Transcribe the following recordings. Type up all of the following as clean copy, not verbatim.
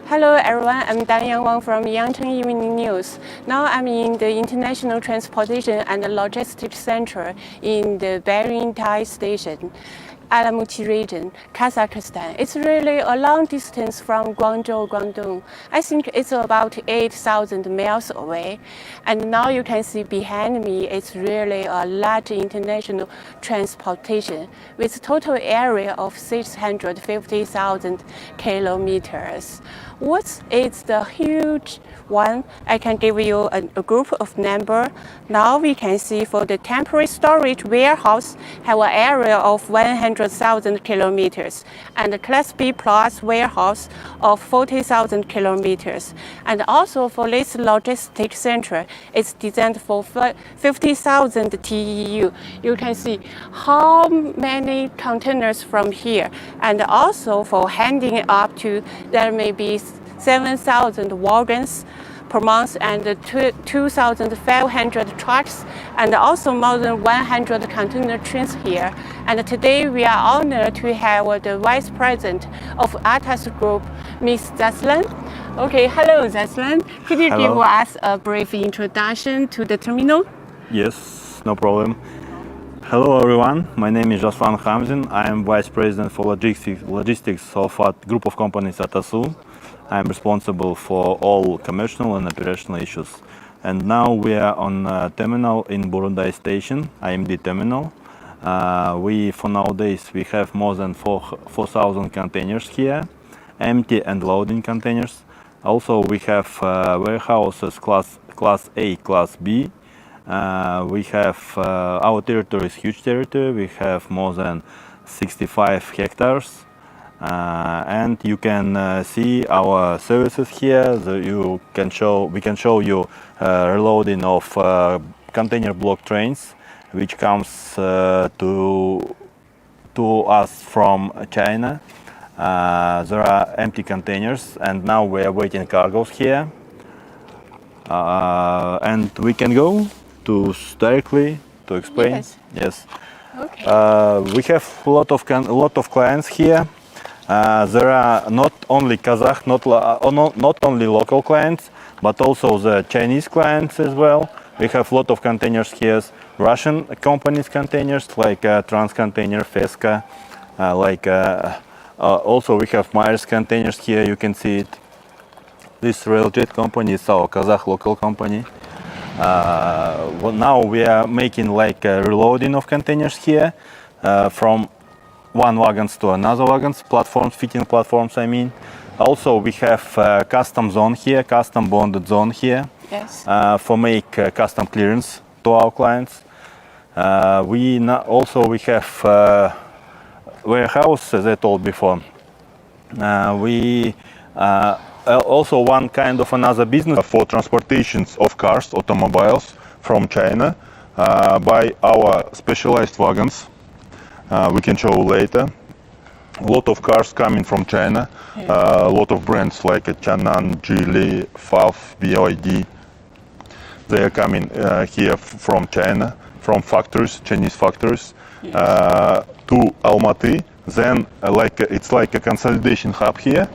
Hello everyone, I'm Danyang Wang from Yangcheng Evening News. Now I'm in the International Transportation and Logistics Center in the Bering Tai Station, Almaty region, Kazakhstan. It's really a long distance from Guangzhou, Guangdong. I think it's about 8,000 miles away. And now you can see behind me, it's really a large international transportation with total area of 650,000 kilometers. What is the huge one? I can give you a group of number. Now we can see for the temporary storage warehouse have an area of 100,000 kilometers and the Class B plus warehouse of 40,000 kilometers. And also for this logistics center, it's designed for 50,000 TEU. You can see how many containers from here. And also for handing up to, there may be 7,000 wagons per month and 2,500 trucks and also more than 100 container trains here. And today we are honored to have the Vice President of ATAS Group, Ms. Zaslan. Okay, hello Zaslan. Could you give us a brief introduction to the terminal? Yes, no problem. Hello everyone, my name is Jasvan Hamzin. I am Vice President for Logistics of a group of companies at ASU. I am responsible for all commercial and operational issues. And now we are on a terminal in Burundai Station, IMD terminal. For nowadays we have more than 4,000 containers here, empty and loading containers. Also we have warehouses class A, class B. We have our territory is huge territory. We have more than 65 hectares. And you can see our services here. We can show you reloading of container block trains, which comes to us from China. There are empty containers, and now we are waiting cargoes here. And we can go directly to explain. Yes. Okay. We have a lot of clients here. There are not only Kazakh, not only local clients, but also the Chinese clients as well. We have a lot of containers here, Russian companies containers like Transcontainer, Feska, also we have Myers containers here, you can see it. This Railjet company is our Kazakh local company. Now we are making like a reloading of containers here from one wagons to another wagons, fitting platforms I mean. Also we have custom zone here, custom bonded zone here. Yes. For make custom clearance to our clients. We have warehouse, as I told before. We also one kind of another business for transportations of cars, automobiles from China by our specialized wagons. We can show later. A lot of cars coming from China. A lot of brands like Changan, Geely, FAF, BYD. They are coming here from China, from factories, Chinese factories, to Almaty. Then it's like a consolidation hub here.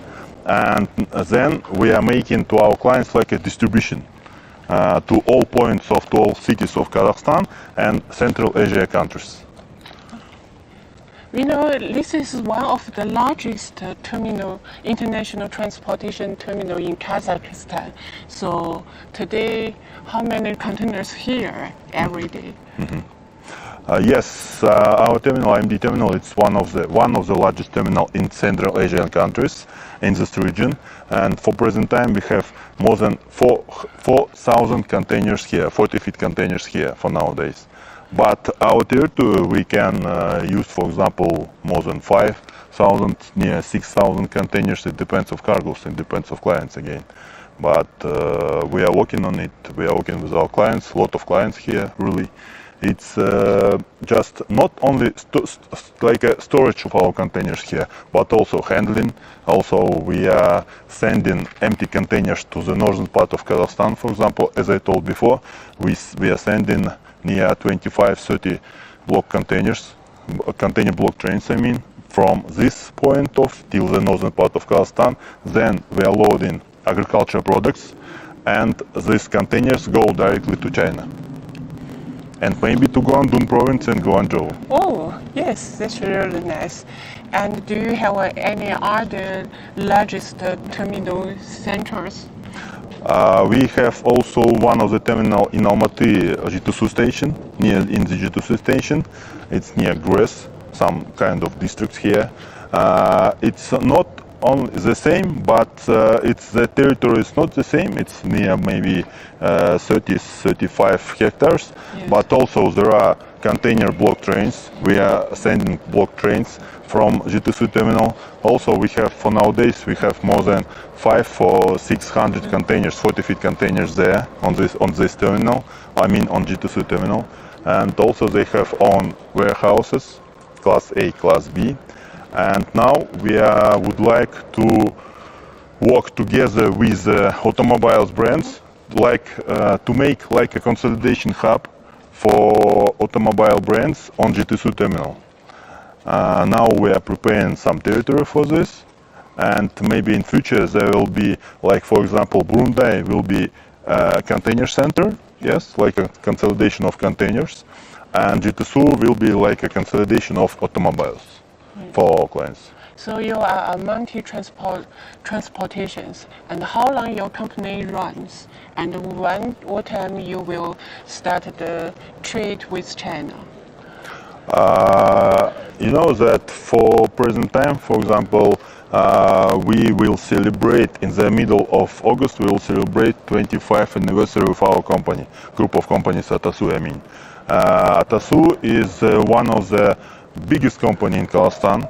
And then we are making to our clients like a distribution to all points to all cities of Kazakhstan and Central Asia countries. We know this is one of the largest international transportation terminal in Kazakhstan. So today, how many containers here every day? Yes, our terminal, IMD terminal, it's one of the largest terminal in Central Asian countries in this region. And for present time, we have more than 4,000 containers here, 40-feet containers here for nowadays. But our territory, we can use, for example, more than 5,000, near 6,000 containers. It depends of cargoes, it depends of clients again. But we are working on it. We are working with our clients, a lot of clients here, really. It's just not only like a storage of our containers here, but also handling. Also, we are sending empty containers to the northern part of Kazakhstan, for example. As I told before, we are sending near 25-30 block containers, container block trains, I mean, from this point off till the northern part of Kazakhstan. Then we are loading agricultural products, and these containers go directly to China. And maybe to Guangdong province and Guangzhou. Oh, yes, that's really nice. And do you have any other largest terminal centers? We have also one of the terminal in Almaty, G2 station, in the G2 station. It's near Gres, some kind of district here. It's not only the same, but the territory is not the same. It's near maybe 35 hectares, yes. But also there are container block trains. We are sending block trains from G2 terminal. Also we have, for nowadays, we have more than 500 or 600 containers, 40-feet containers there on this terminal, I mean on G2 terminal. And also they have own warehouses, class A, class B. And now we would like to work together with automobiles brands, to make like a consolidation hub for automobile brands on G2 terminal. Now we are preparing some territory for this, and maybe in future there will be, like for example, Brunei will be a container center, yes, like a consolidation of containers, and G2 will be like a consolidation of automobiles for our clients. So you are a multi-transportations, and how long your company runs, and what time you will start the trade with China? You know that for present time, for example, we will celebrate in the middle of August, we will celebrate 25th anniversary of our company, group of companies, Atasu, I mean. Atasu is one of the biggest company in Kazakhstan,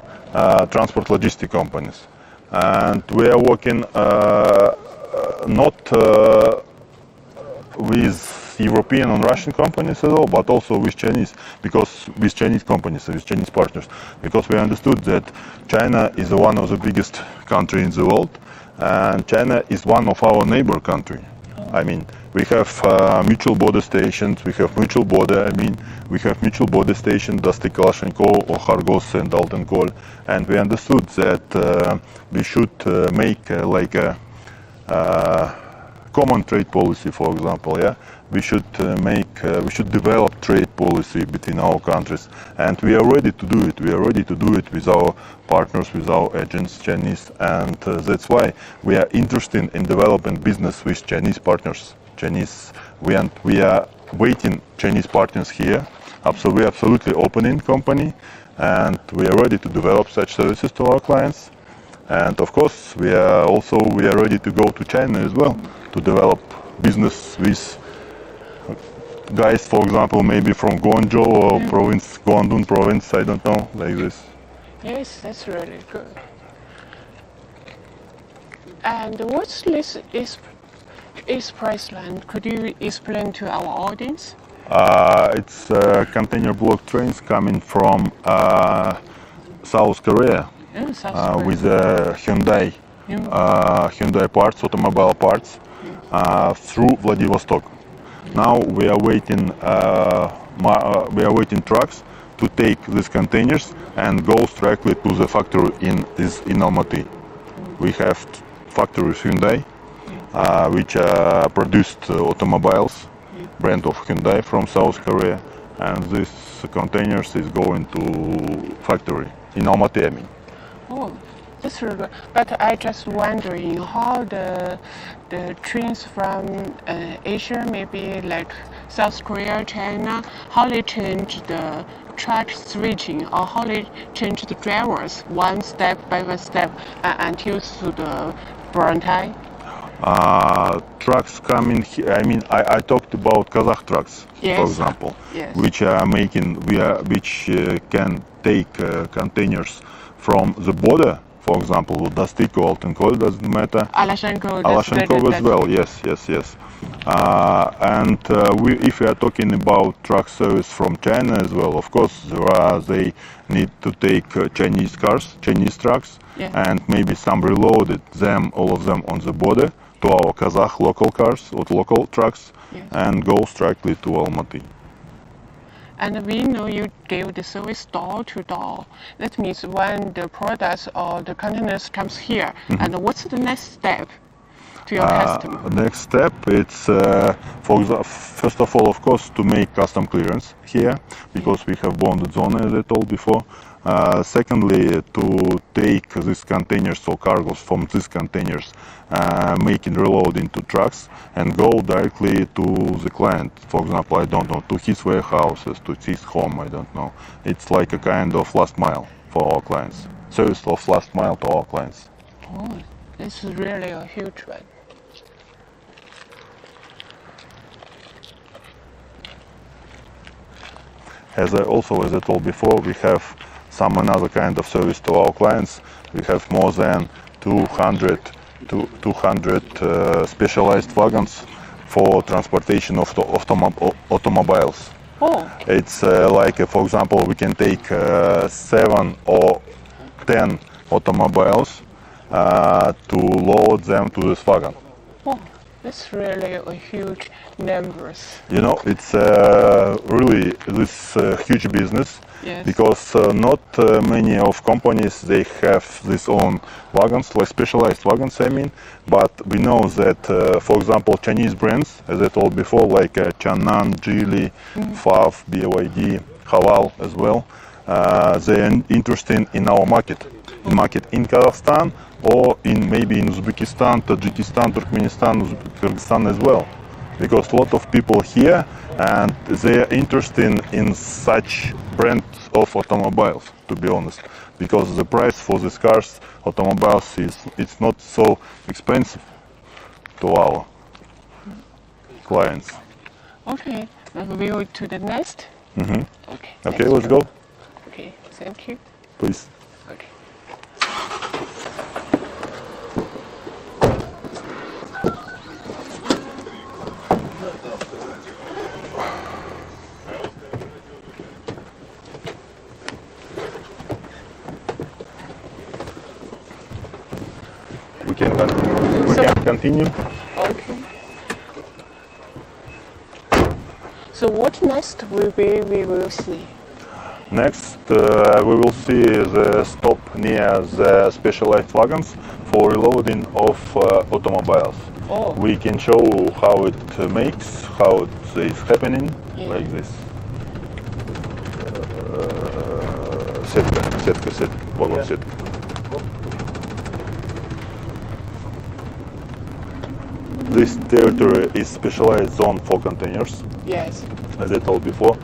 transport logistic companies. And we are working not with European and Russian companies at all, but also with Chinese, because with Chinese companies, with Chinese partners, because we understood that China is one of the biggest country in the world, and China is one of our neighbor country. I mean, we have mutual border stations, we have mutual border station, Dasty Kalashnikov or Khargos and Altenkol, and we understood that we should make like a common trade policy, for example, yeah? We should develop trade policy between our countries, and we are ready to do it. We are ready to do it with our partners, with our agents, Chinese, and that's why we are interested in developing business with Chinese partners. We are waiting Chinese partners here. So we are absolutely opening company, and we are ready to develop such services to our clients. And of course, we are ready to go to China as well to develop business with guys, for example, maybe from Guangzhou or province, Guangdong province, I don't know, like this. Yes, that's really good. And what's this price line? Could you explain to our audience? It's container block trains coming from South Korea. With Hyundai parts, automobile parts, through Vladivostok. Now we are waiting trucks to take these containers and go directly to the factory in Almaty. We have factories Hyundai, which produced automobiles, brand of Hyundai from South Korea, and these containers is going to factory in Almaty, I mean. Oh, that's really good. But I just wondering how the trains from Asia, maybe like South Korea, China, how they change the track switching, or how they change the drivers one step by one step until to the Brunei. Trucks coming here. I mean, I talked about Kazakh trucks, yes, for example, yes, which are which can take containers from the border, for example, Dastiko, Altenkol, doesn't matter. Alashenkov as well, yes. And if we are talking about truck service from China as well, of course, they need to take Chinese cars, Chinese trucks, yeah, and maybe some reloaded all of them on the border to our Kazakh local cars or local trucks, yes, and go directly to Almaty. And we know you give the service door to door. That means when the products or the containers comes here, and what's the next step to your customer? Next step, it's first of all, of course, to make custom clearance here, because we have bonded zone, as I told before. Secondly, to take these containers or cargos from these containers, making reloading to trucks and go directly to the client. For example, I don't know, to his warehouses, to his home, I don't know. It's like a kind of last mile for our clients. Service of last mile to our clients. Oh, this is really a huge one. As I told before, we have some another kind of service to our clients. We have more than 200 specialized wagons for transportation of automobiles. Oh. It's like, for example, we can take 7 or 10 automobiles to load them to this wagon. Oh, that's really a huge numbers. You know, it's really this huge business. Yes. Because not many of companies, they have this own wagons, like specialized wagons, I mean. But we know that, for example, Chinese brands, as I told before, like Changan, Geely, Fav, BYD, Halal as well, they are interested in our market in Kazakhstan, or maybe in Uzbekistan, Tajikistan, Turkmenistan, Kyrgyzstan as well. Because a lot of people here, and they are interested in such brands of automobiles, to be honest, because the price for these cars, automobiles, it's not so expensive to our clients. Okay, now we go to the next. Okay, let's go. Okay, thank you. Please. Okay. We can continue. Okay. So what next we will see? Next, we will see the stop near the specialized wagons for reloading of automobiles. Oh. We can show how it makes, how it is happening, like this. Сетка, вагон сетка. This territory is specialized zone for containers. Yes. As I told before,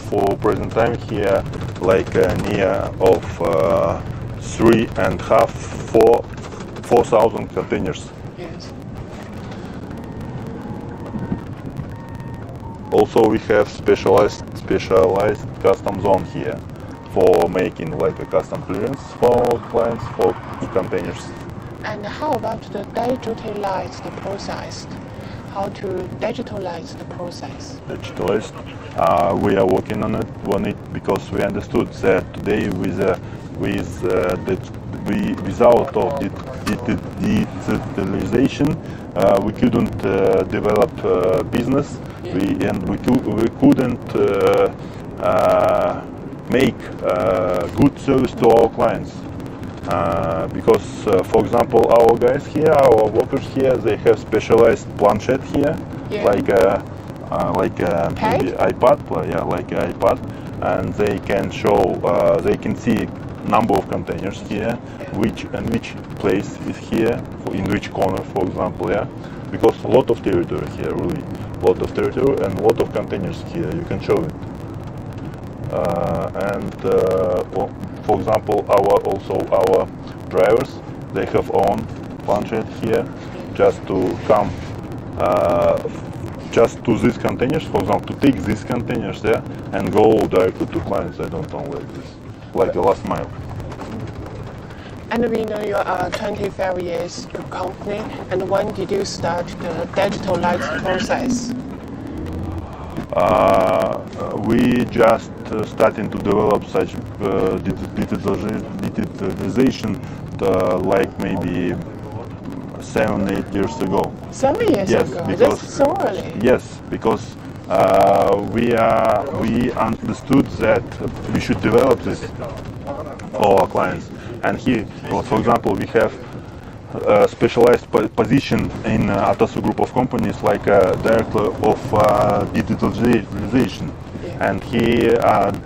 for present time here, like near of 4,000 containers. Yes. Also, we have specialized custom zone here for making like a custom clearance for clients for containers. And how about the digitalized process? How to digitalize the process? Digitalized. We are working on it because we understood that today without of digitalization, we couldn't develop business. We couldn't make good service to our clients. Because, for example, our guys here, our workers here, they have specialized planchette here, like maybe iPad, like an iPad, and they can show, they can see number of containers here, which place is here, in which corner, for example, because a lot of territory here, really, a lot of territory and a lot of containers here. You can show it, for example, our drivers, they have own planchette here, just to come just to these containers, for example, to take these containers there and go directly to clients. I don't know, like this, like the last mile. And we know you are 25 years company, and when did you start the digitalized process? We just starting to develop such digitalization like maybe 7-8 years ago. 7 years ago? Because, that's so early. Yes, because we understood that we should develop this for our clients. And here, well, for example, we have a specialized position in Atasu group of companies, like director of digitalization. And he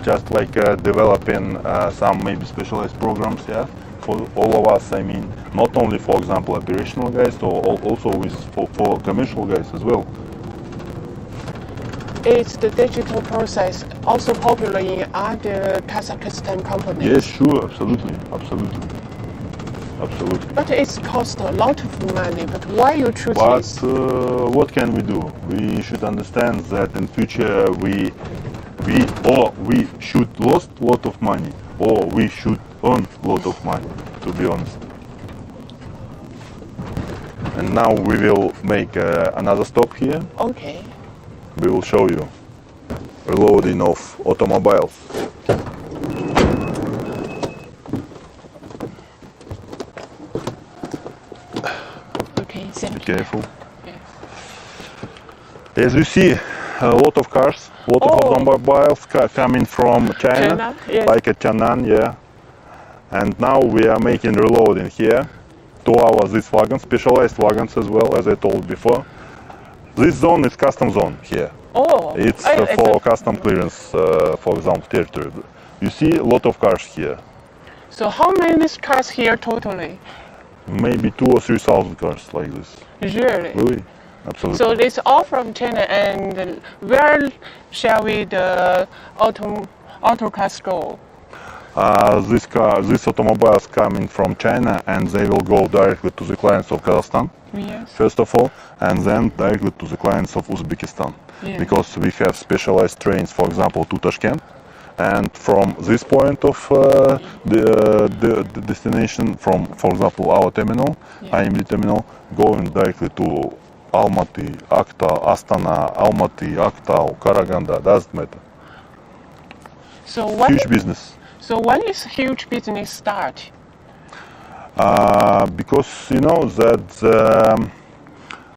just like developing some maybe specialized programs, yeah, for all of us. I mean, not only, for example, operational guys, so also for commercial guys as well. Is the digital process also popular in other Kazakhstan companies? Yes, sure, absolutely. But it costs a lot of money. But why you choose But this? what can we do? We should understand that in future we should lose a lot of money, or we should earn a lot of money, to be honest. And now we will make another stop here. Okay. We will show you reloading of automobiles. Okay, thank Be you. careful. Yes. As you see, a lot of cars, a lot of automobiles coming from China, Yes. like a Tianan, yeah. And now we are making reloading here to these wagons, specialized wagons as well, as I told before. This zone is custom zone here. Oh, It's for custom clearance, for example, territory. You see a lot of cars here, So how many cars here totally? maybe 2,000 or 3,000 cars like this. Really? Really, absolutely. So this all from China, and where shall we the auto cars go? These automobiles coming from China, and they will go directly to the clients of Kazakhstan, Yes. first of all, and then directly to the clients of Uzbekistan. Yeah. Because we have specialized trains, for example, to Tashkent, and from this point of the destination, from, for example, our terminal, IMD terminal, going directly to Almaty, Aktau, Astana, Almaty, Aktau, Karaganda, doesn't matter. So what? Huge business. So when is huge business start? Because you know that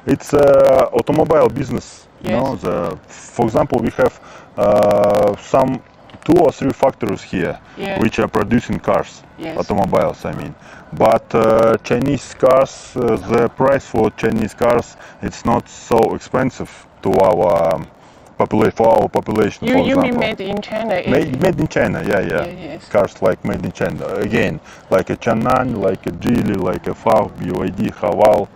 it's automobile business. You Yes. know, for example, we have some 2 or 3 factories here, Yes. which are producing cars, Yes. automobiles. I mean, but Chinese cars, the price for Chinese cars, it's not so expensive to our population. For You example. mean made in China? Made in China, yeah. Yes. Cars like made in China. Again, like a Changan, like a Geely, like a FAW, BYD, Haval,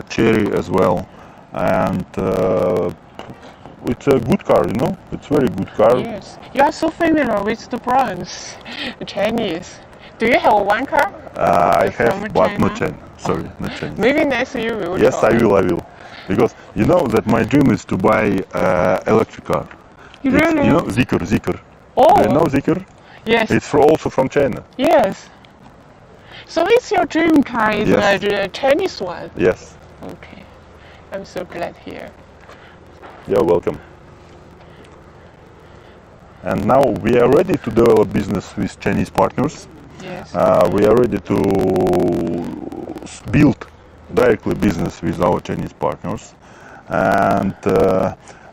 Cherry as well. And it's a good car, you know? It's very good car. Yes. You are so familiar with the brands, Chinese. Do you have one car? I have, From but not China? China. Sorry, not China. Maybe next year we will. Yes, try. I will. Because you know that my dream is to buy electric car. Really? You know, Zikr. Oh. Do you know Zikr? Yes. It's also from China. Yes. So it's your dream car is Yes. a Chinese one. Yes, Okay. I'm so glad here. you're welcome. And now we are ready to develop business with Chinese partners. Yes. We are ready to build directly business with our Chinese partners. And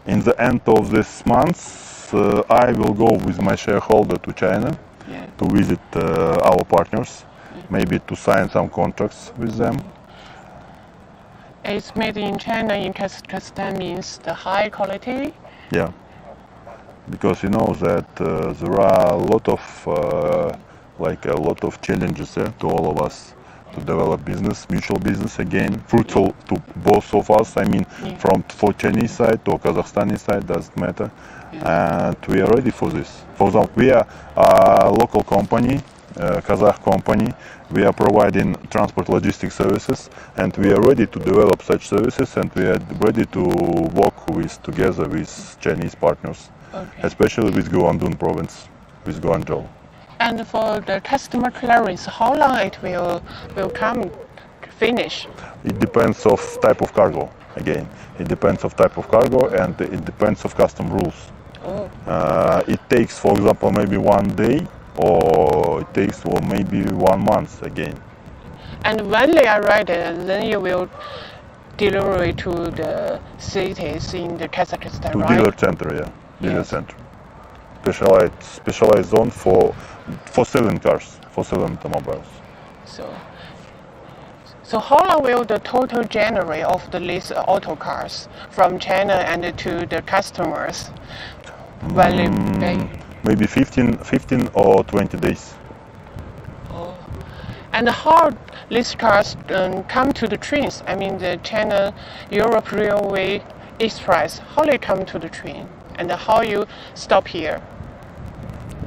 in the end of this month, I will go with my shareholder to China Yeah. to visit our partners, maybe to sign some contracts with them. It's made in China in Kazakhstan means the high quality. Yeah, because you know that there are a lot of challenges to all of us to develop business, mutual business again, fruitful to both of us. I mean, for Chinese side or Kazakhstani side, doesn't matter. And we are ready for this. For example, we are a local company, Kazakh company. We are providing transport logistics services, and we are ready to develop such services, and we are ready to work together with Chinese partners, especially with Guangdong province, with Guangzhou. And for the customer clearance, how long it will come to finish? It depends of type of cargo. Again, it depends of type of cargo, and it depends of custom rules. It takes, for example, maybe 1 day, or it takes maybe 1 month again. And when they are ready, then you will delivery to the cities in the Kazakhstan, To right? dealer center, yeah, dealer Yes. center. Specialized zone for selling cars, for selling automobiles. So how long will the total generate of the list auto cars from China and to the customers? Maybe 15 or 20 days. And how these cars come to the trains? I mean, the China Europe Railway Express, how they come to the train and how you stop here?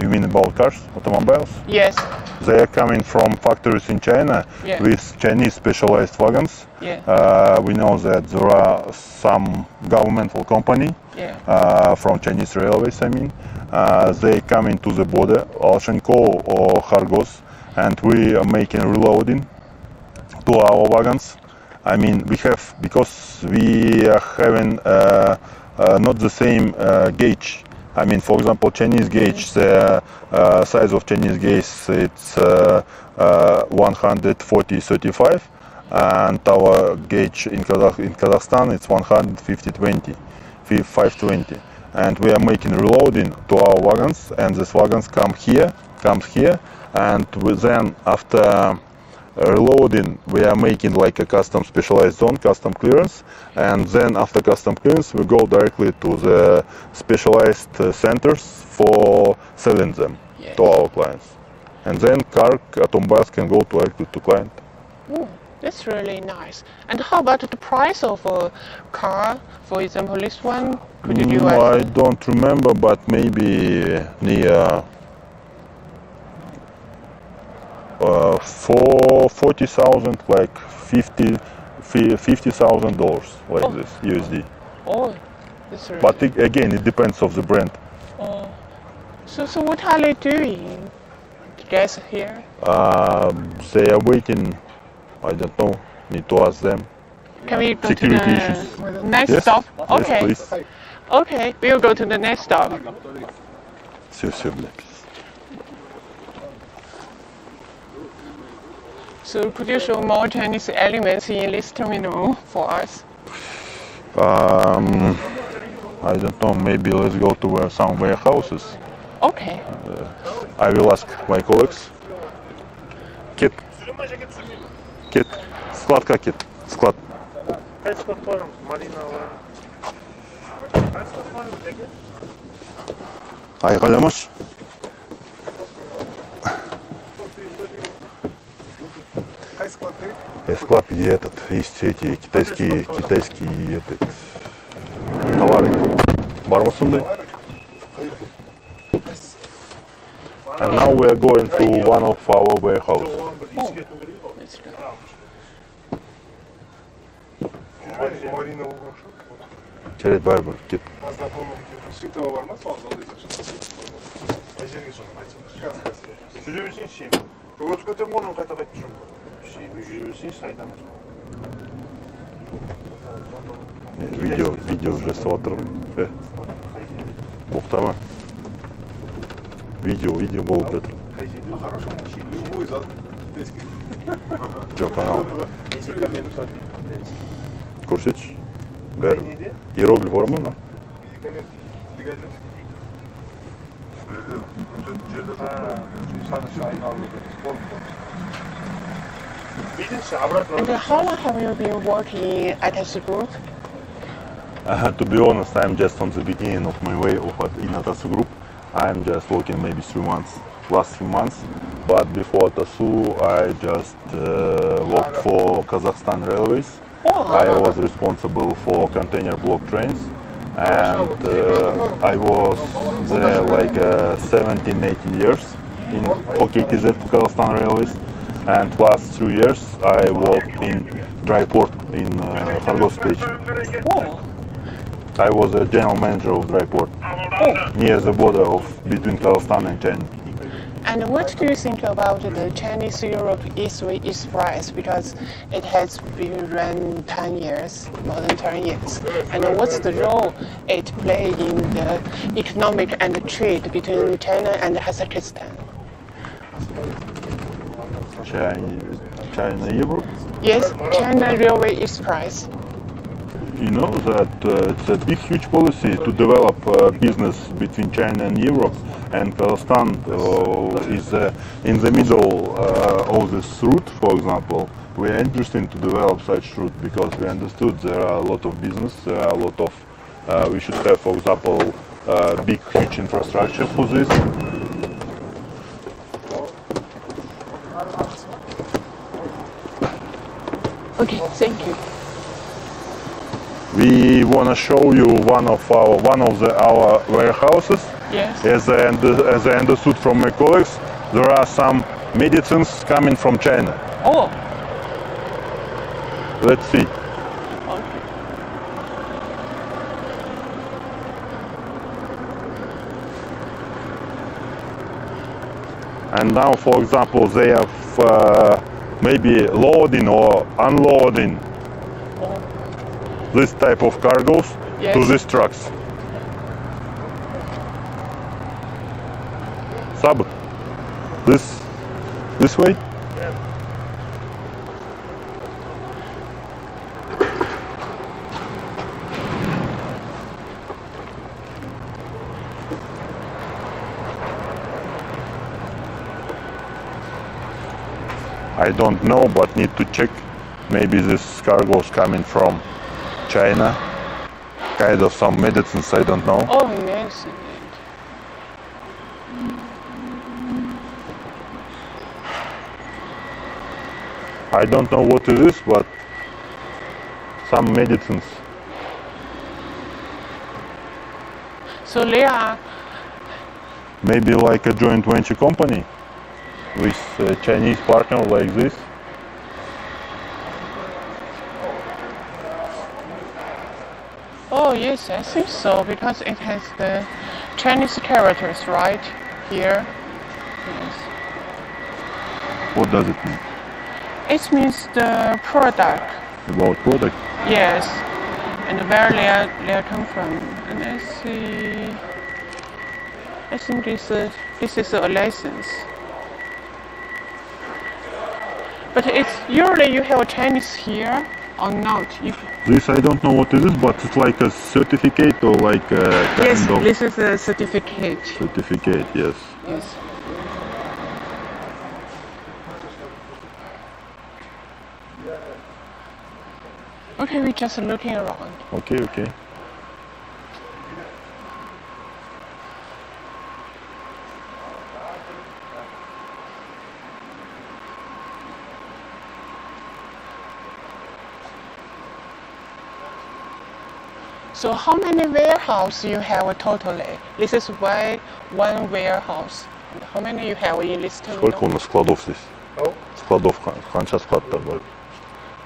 You mean about cars, automobiles? Yes. They are coming from factories in China Yeah. with Chinese specialized wagons. Yeah. We know that there are some governmental company Yeah. from Chinese railways, I mean. They come into the border, Alshenko or Khargos, and we are making reloading to our wagons. I mean, we have, because we are having not the same gauge. I mean, for example, Chinese gauge, the size of Chinese gauge, it's 140/35, and our gauge in Kazakhstan, it's 150/20, and we are making reloading to our wagons, and these wagons comes here, and then after reloading, we are making like a custom specialized zone, custom clearance, and then after custom clearance, we go directly to the specialized centers for selling them to our clients. And then automobiles can go directly to client. That's really nice. And how about the price of a car? For example, this one, could you give us? I don't remember, but maybe near for 40,000, like $50,000, like this USD. Oh, that's really. But again, it depends of the brand. So what are they doing? The guys here? They are waiting. I don't know. Need to ask them. Can we go Security to issues. the next Yes? stop? Yes, Okay. please. Okay, we'll go to the next stop. Все, бля. So could you show more Chinese elements in this terminal for us? I don't know. Maybe let's go to some warehouses. Okay. I will ask my colleagues. Kit. Склад как кит? Склад. Айғайламаш. Склад, где есть эти китайские товары. Бар ма сондай? And now we are going to one of our warehouses. Через барбар кит. Видео уже сотыр. Тоқтама. Видео болып жатыр. Жоқ, анау. Көрсетші. Бәрі. Иероглиф бар ма? And how long have you been working at this group? To be honest, I'm just on the beginning of my way in Atasu Group. I'm just working maybe 3 months, last 3 months. But before Atasu, I just worked for Kazakhstan Railways. I was responsible for container block trains, and I was there like 17, 18 years in OKTZ Kazakhstan Railways. And last 2 years, I worked in dry port in Khargos station. I was a general manager of dry port near the border between Kazakhstan and China. And what do you think about the Chinese Europe-Railway Express? Because it has been run 10 years, more than 10 years. And what's the role it plays in the economic and trade between China and Kazakhstan? China Europe? Yes, China Railway Express. You know that it's a big, huge policy to develop business between China and Europe, and Kazakhstan is in the middle of this route, for example. We are interested to develop such route because we understood there are a lot of business, there are a lot of, we should have, for example, big, huge infrastructure for this. Okay, thank you. We want to show you one of our warehouses. Yes. As I understood from my colleagues, there are some medicines coming from China. Oh. Let's see. Okay. And now, for example, they have maybe loading or unloading this type of cargoes to these trucks. Sab, this way? I don't know, but need to check. Maybe this cargo is coming from China. Kind of some medicines, I don't know. Oh, yes. I don't know what it is, but some medicines. So they are. Maybe like a joint venture company with a Chinese partner like this. Oh yes, I think so, because it has the Chinese characters right here. Yes. What does it mean? It means the product. About product? Yes. And where they come from. And I see. I think this is a license. But it's usually you have a Chinese here or not. This I don't know what it is, but it's like a certificate or like a kind Yes, of this is a certificate. certificate, yes. Yes. Okay, we're just looking around. Okay, okay. So how many warehouses you have totally? This is why one warehouse. And how many you have in this terminal? Сколько у нас складов здесь? Складов, ханча склад торговый.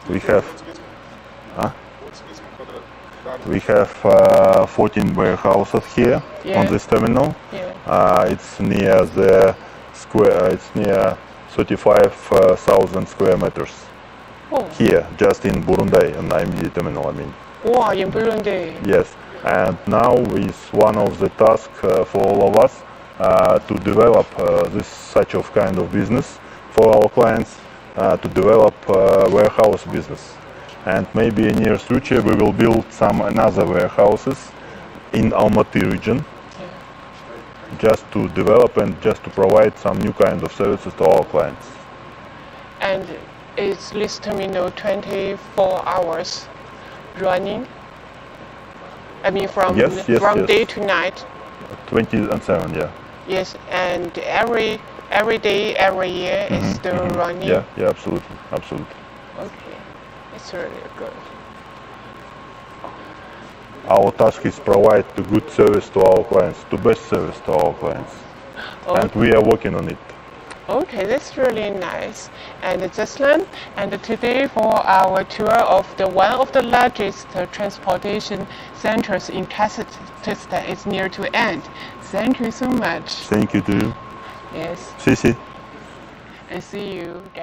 We have 14 warehouses here on this terminal. Yeah. It's near the square. It's near 35,000 square meters. Oh. Here, just in Burundi, on IMD terminal. I mean. Wow, in Burundi. Yes, and now is one of the tasks for all of us to develop this such of kind of business for our clients, to develop warehouse business. And maybe in near future we will build some another warehouses in Almaty region, just to develop and just to provide some new kind of services to our clients. And is this terminal 24 hours running? I mean from Yes. day to night? 27, yeah. Yes, and every day, every year is still running? Yeah, absolutely. Okay, it's really good. Our task is provide the good service to our clients, the best service to our clients. Okay. And we are working on it. Okay, that's really nice. And Zaslan, and today for our tour of one of the largest transportation centers in Kazakhstan is near to end. Thank you so much. Thank you to you. Yes, See. and see you guys.